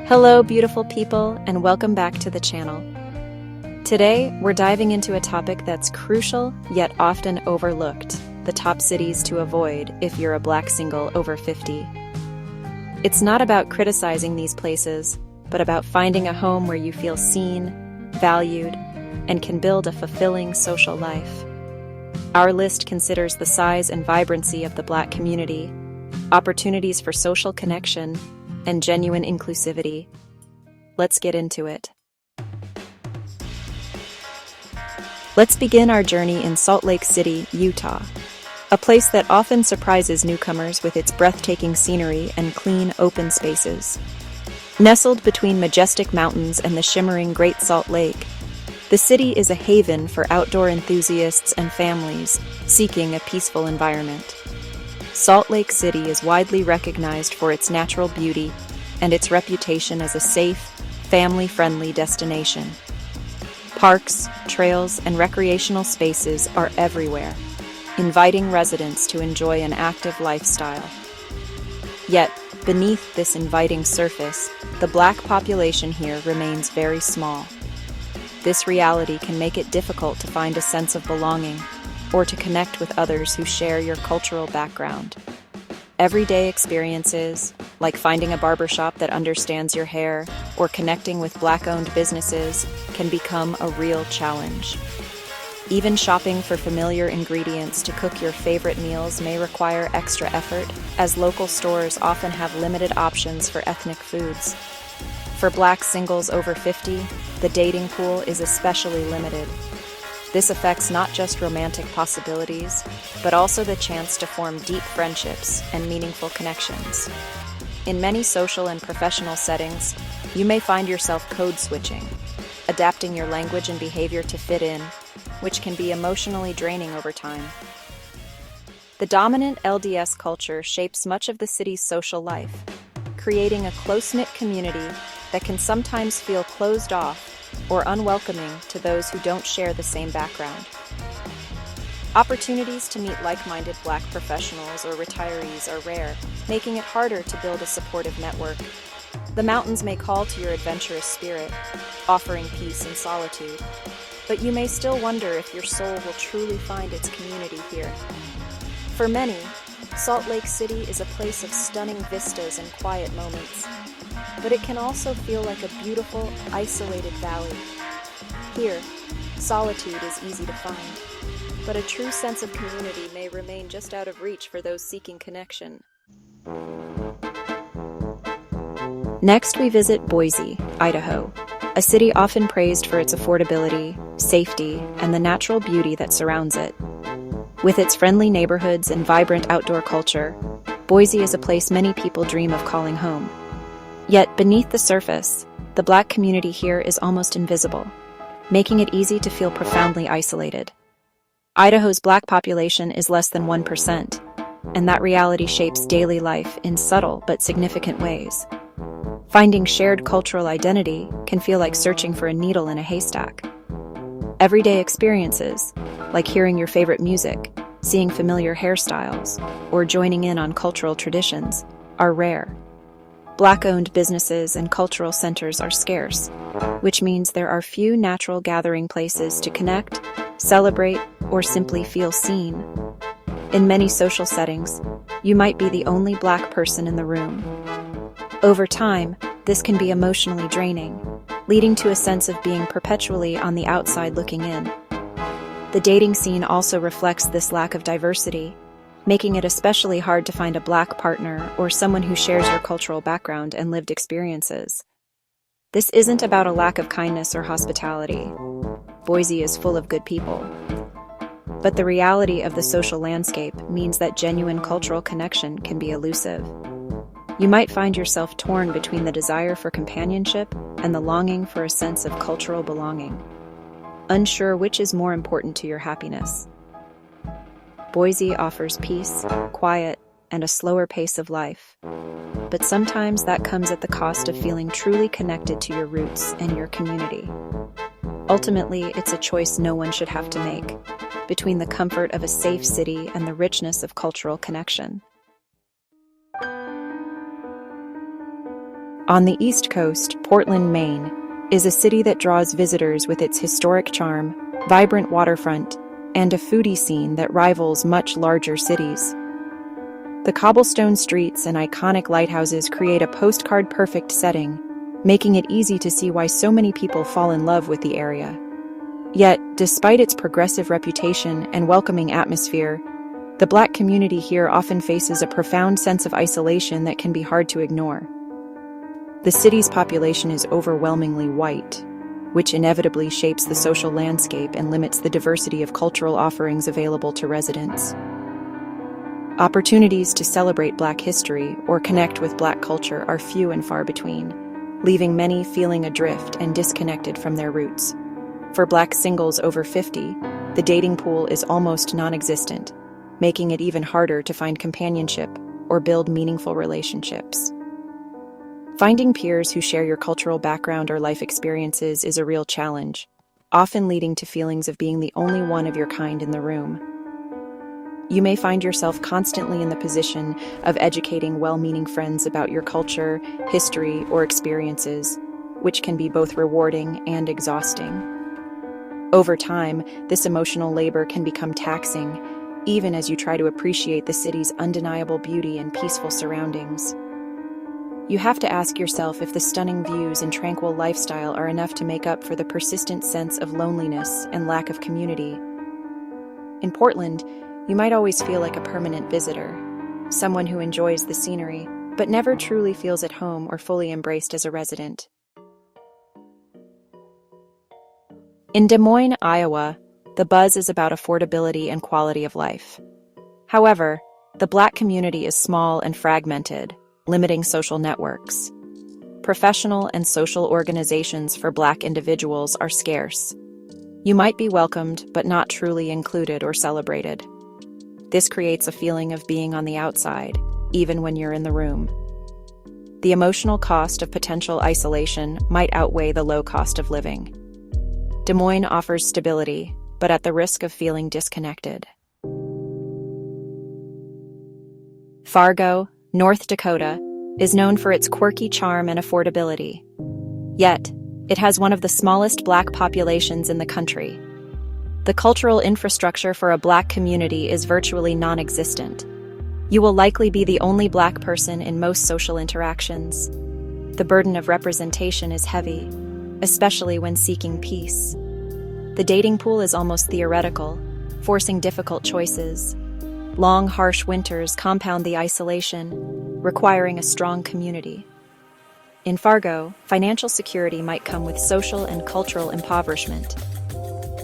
Hello, beautiful people, and welcome back to the channel. Today, we're diving into a topic that's crucial yet often overlooked: the top cities to avoid if you're a Black single over 50. It's not about criticizing these places, but about finding a home where you feel seen, valued, and can build a fulfilling social life. Our list considers the size and vibrancy of the Black community, opportunities for social connection, and genuine inclusivity. Let's get into it. Let's begin our journey in Salt Lake City, Utah, a place that often surprises newcomers with its breathtaking scenery and clean, open spaces. Nestled between majestic mountains and the shimmering Great Salt Lake, the city is a haven for outdoor enthusiasts and families seeking a peaceful environment. Salt Lake City is widely recognized for its natural beauty and its reputation as a safe, family-friendly destination. Parks, trails, and recreational spaces are everywhere, inviting residents to enjoy an active lifestyle. Yet, beneath this inviting surface, the Black population here remains very small. This reality can make it difficult to find a sense of belonging or to connect with others who share your cultural background. Everyday experiences, like finding a barbershop that understands your hair or connecting with Black-owned businesses, can become a real challenge. Even shopping for familiar ingredients to cook your favorite meals may require extra effort, as local stores often have limited options for ethnic foods. For Black singles over 50, the dating pool is especially limited. This affects not just romantic possibilities, but also the chance to form deep friendships and meaningful connections. In many social and professional settings, you may find yourself code switching, adapting your language and behavior to fit in, which can be emotionally draining over time. The dominant LDS culture shapes much of the city's social life, creating a close-knit community that can sometimes feel closed off or unwelcoming to those who don't share the same background. Opportunities to meet like-minded Black professionals or retirees are rare, making it harder to build a supportive network. The mountains may call to your adventurous spirit, offering peace and solitude, but you may still wonder if your soul will truly find its community here. For many, Salt Lake City is a place of stunning vistas and quiet moments, but it can also feel like a beautiful, isolated valley. Here, solitude is easy to find, but a true sense of community may remain just out of reach for those seeking connection. Next, we visit Boise, Idaho, a city often praised for its affordability, safety, and the natural beauty that surrounds it. With its friendly neighborhoods and vibrant outdoor culture, Boise is a place many people dream of calling home. Yet, beneath the surface, the Black community here is almost invisible, making it easy to feel profoundly isolated. Idaho's Black population is less than 1%, and that reality shapes daily life in subtle but significant ways. Finding shared cultural identity can feel like searching for a needle in a haystack. Everyday experiences, like hearing your favorite music, seeing familiar hairstyles, or joining in on cultural traditions, are rare. Black-owned businesses and cultural centers are scarce, which means there are few natural gathering places to connect, celebrate, or simply feel seen. In many social settings, you might be the only Black person in the room. Over time, this can be emotionally draining, leading to a sense of being perpetually on the outside looking in. The dating scene also reflects this lack of diversity, making it especially hard to find a Black partner or someone who shares your cultural background and lived experiences. This isn't about a lack of kindness or hospitality. Boise is full of good people. But the reality of the social landscape means that genuine cultural connection can be elusive. You might find yourself torn between the desire for companionship and the longing for a sense of cultural belonging, unsure which is more important to your happiness. Boise offers peace, quiet, and a slower pace of life, but sometimes that comes at the cost of feeling truly connected to your roots and your community. Ultimately, it's a choice no one should have to make, between the comfort of a safe city and the richness of cultural connection. On the East Coast, Portland, Maine, is a city that draws visitors with its historic charm, vibrant waterfront, and a foodie scene that rivals much larger cities. The cobblestone streets and iconic lighthouses create a postcard-perfect setting, making it easy to see why so many people fall in love with the area. Yet, despite its progressive reputation and welcoming atmosphere, the Black community here often faces a profound sense of isolation that can be hard to ignore. The city's population is overwhelmingly white, which inevitably shapes the social landscape and limits the diversity of cultural offerings available to residents. Opportunities to celebrate Black history or connect with Black culture are few and far between, leaving many feeling adrift and disconnected from their roots. For Black singles over 50, the dating pool is almost non-existent, making it even harder to find companionship or build meaningful relationships. Finding peers who share your cultural background or life experiences is a real challenge, often leading to feelings of being the only one of your kind in the room. You may find yourself constantly in the position of educating well-meaning friends about your culture, history, or experiences, which can be both rewarding and exhausting. Over time, this emotional labor can become taxing, even as you try to appreciate the city's undeniable beauty and peaceful surroundings. You have to ask yourself if the stunning views and tranquil lifestyle are enough to make up for the persistent sense of loneliness and lack of community. In Portland, you might always feel like a permanent visitor, someone who enjoys the scenery, but never truly feels at home or fully embraced as a resident. In Des Moines, Iowa, the buzz is about affordability and quality of life. However, the Black community is small and fragmented, limiting social networks. Professional and social organizations for Black individuals are scarce. You might be welcomed, but not truly included or celebrated. This creates a feeling of being on the outside, even when you're in the room. The emotional cost of potential isolation might outweigh the low cost of living. Des Moines offers stability, but at the risk of feeling disconnected. Fargo, North Dakota, is known for its quirky charm and affordability. Yet, it has one of the smallest Black populations in the country. The cultural infrastructure for a Black community is virtually non-existent. You will likely be the only Black person in most social interactions. The burden of representation is heavy, especially when seeking peace. The dating pool is almost theoretical, forcing difficult choices. Long, harsh winters compound the isolation, requiring a strong community. In Fargo, financial security might come with social and cultural impoverishment.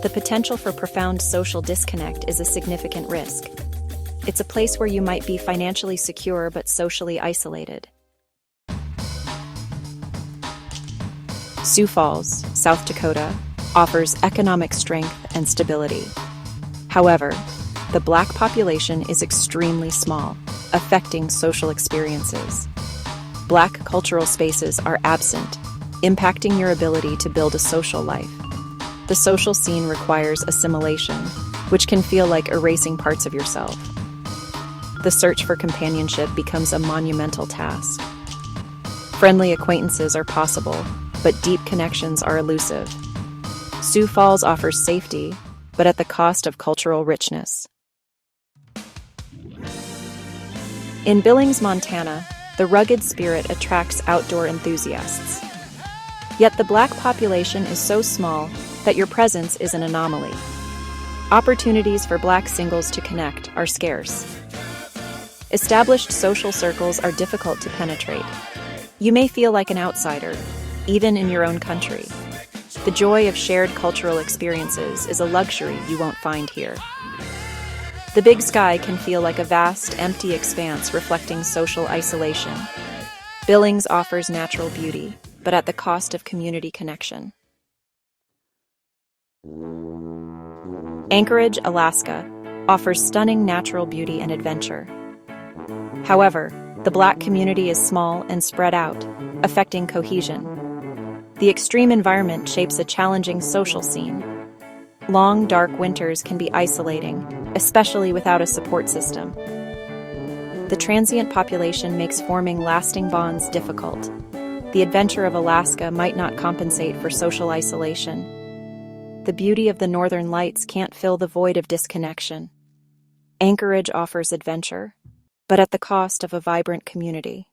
The potential for profound social disconnect is a significant risk. It's a place where you might be financially secure but socially isolated. Sioux Falls, South Dakota, offers economic strength and stability. However, the Black population is extremely small, affecting social experiences. Black cultural spaces are absent, impacting your ability to build a social life. The social scene requires assimilation, which can feel like erasing parts of yourself. The search for companionship becomes a monumental task. Friendly acquaintances are possible, but deep connections are elusive. Sioux Falls offers safety, but at the cost of cultural richness. In Billings, Montana, the rugged spirit attracts outdoor enthusiasts. Yet the Black population is so small that your presence is an anomaly. Opportunities for Black singles to connect are scarce. Established social circles are difficult to penetrate. You may feel like an outsider, even in your own country. The joy of shared cultural experiences is a luxury you won't find here. The Big Sky can feel like a vast, empty expanse reflecting social isolation. Billings offers natural beauty, but at the cost of community connection. Anchorage, Alaska, offers stunning natural beauty and adventure. However, the Black community is small and spread out, affecting cohesion. The extreme environment shapes a challenging social scene. Long, dark winters can be isolating, especially without a support system. The transient population makes forming lasting bonds difficult. The adventure of Alaska might not compensate for social isolation. The beauty of the Northern Lights can't fill the void of disconnection. Anchorage offers adventure, but at the cost of a vibrant community.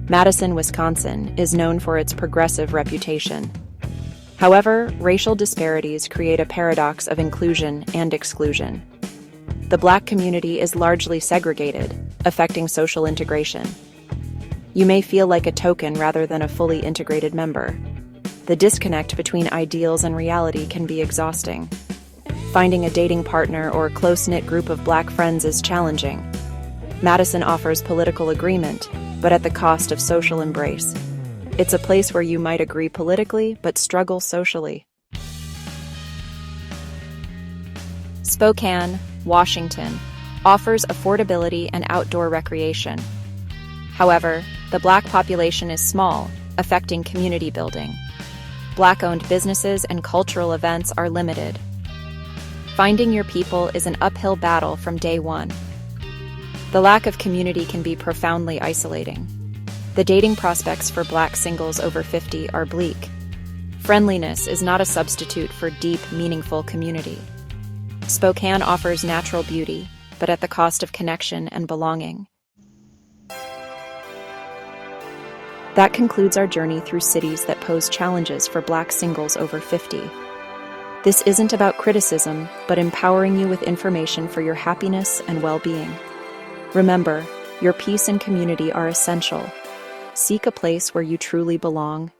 Madison, Wisconsin is known for its progressive reputation. However, racial disparities create a paradox of inclusion and exclusion. The Black community is largely segregated, affecting social integration. You may feel like a token rather than a fully integrated member. The disconnect between ideals and reality can be exhausting. Finding a dating partner or close-knit group of Black friends is challenging. Madison offers political agreement, but at the cost of social embrace. It's a place where you might agree politically but struggle socially. Spokane, Washington, offers affordability and outdoor recreation. However, the Black population is small, affecting community building. Black-owned businesses and cultural events are limited. Finding your people is an uphill battle from day one. The lack of community can be profoundly isolating. The dating prospects for Black singles over 50 are bleak. Friendliness is not a substitute for deep, meaningful community. Spokane offers natural beauty, but at the cost of connection and belonging. That concludes our journey through cities that pose challenges for Black singles over 50. This isn't about criticism, but empowering you with information for your happiness and well-being. Remember, your peace and community are essential. Seek a place where you truly belong